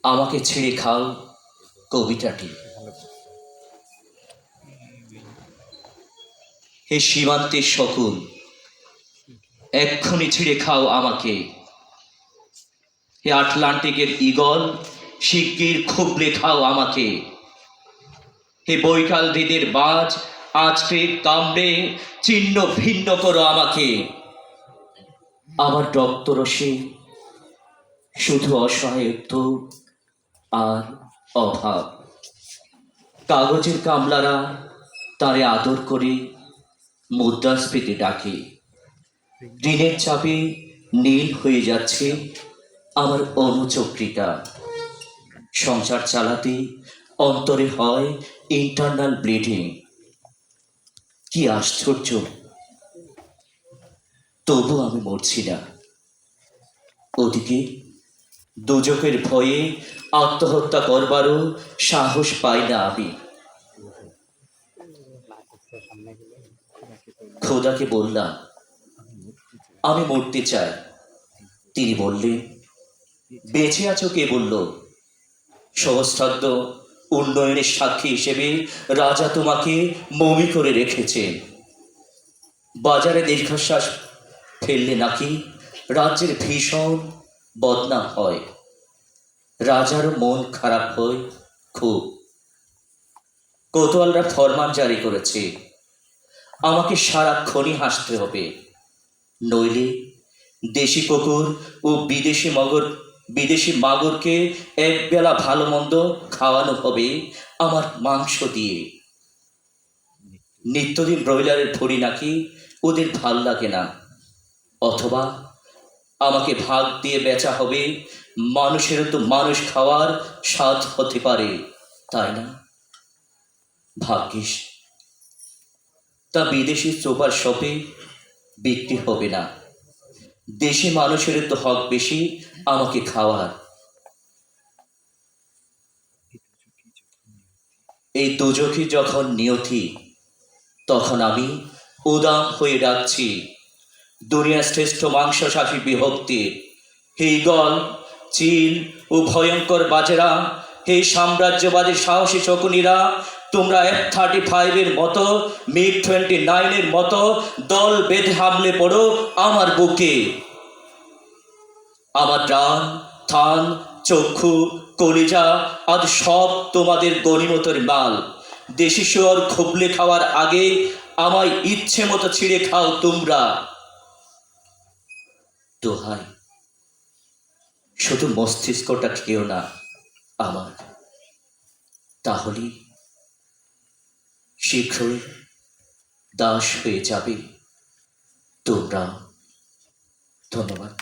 আমাকে ছেড়ে খাও কবিতাটি। হে সীমান্তের শকুন, এক্ষুনি ছিঁড়ে খাও আমাকে। হে আটলান্টিকের ঈগল, শিগগির খুবলে খাও আমাকে। হে বৈকাল হৃদের বাজ, আঁচড়ে কামড়ে ছিন্ন ভিন্ন করো আমাকে। আমার রক্তরসে শুধু অসহায়ত্ব আর অভাব। কাগজের কামলারা তারে আদর করে মুদ্রাস্ফীতি ডাকে। ঋণের চাপে নীল হয়ে যাচ্ছে আমার অনুচক্রিকা। সংসার চালাতে অন্তরে হয় ইন্টারনাল ব্লিডিং। কি আশ্চর্য, তবু আমি মরছি না। ওদিকে দুজকের ভয়ে আত্মহত্যা করবারও সাহস পাই না আমি। খোদাকে বললাম আমি মরতে চাই। তিনি বললেন, বেঁচে আছো কে বলল? সহস্রাব্দ উন্নয়নের সাক্ষী হিসেবে রাজা তোমাকে মমি করে রেখেছেন। বাজারে দীর্ঘশ্বাস ফেললে নাকি রাজ্যের ভীষণ বদনাম হয়। রাজারও মন খারাপ হয় খুব। কোতোয়ালরা ফরমান জারি করেছে, আমাকে সারাক্ষণই হাসতে হবে, নইলে দেশি কুকুর ও বিদেশি মাগরকে একবেলা ভালো মন্দ খাওয়ানো হবে আমার মাংস দিয়ে। নিত্যদিন ব্রয়লারের ভরি নাকি ওদের ভাল লাগে না। অথবা আমাকে ভাগ দিয়ে বেচা হবে, মানুষেরও তো মানুষ খাওয়ার স্বাদ হতে পারে, তাই না? ভাগ্যিস তা বিদেশি সুপার শপে বিক্রি হবে না। দেশি মানুষের তো হক বেশি আমাকে খাওয়ার। এই দুজকি যখন নিয়তি, তখন আমি উদাম হয়ে ডাকছি দুনিয়ার শ্রেষ্ঠ মাংসশাসী বিভক্তির। হে ঈগল, চিল ও ভয়ঙ্কর বাজেরা, হে সাম্রাজ্যবাদী সাহসী শকুনিরা, তোমরা F-35 মতো, MiG-29 মতো দল বেঁধে হামলে পড়ো আমার বুকে। আমার ডান, থান, চক্ষু, কলিজা আজ সব তোমাদের গনিমতের মাল। দেশি শুয়োর খুবলে খাওয়ার আগে আমায় ইচ্ছে মতো ছিঁড়ে খাও তোমরা। দোহাই, শুধু মস্তিষ্কটা খেও না আমার, তাহলে শীঘ্রই দাস হয়ে যাবে তোমরা। ধন্যবাদ।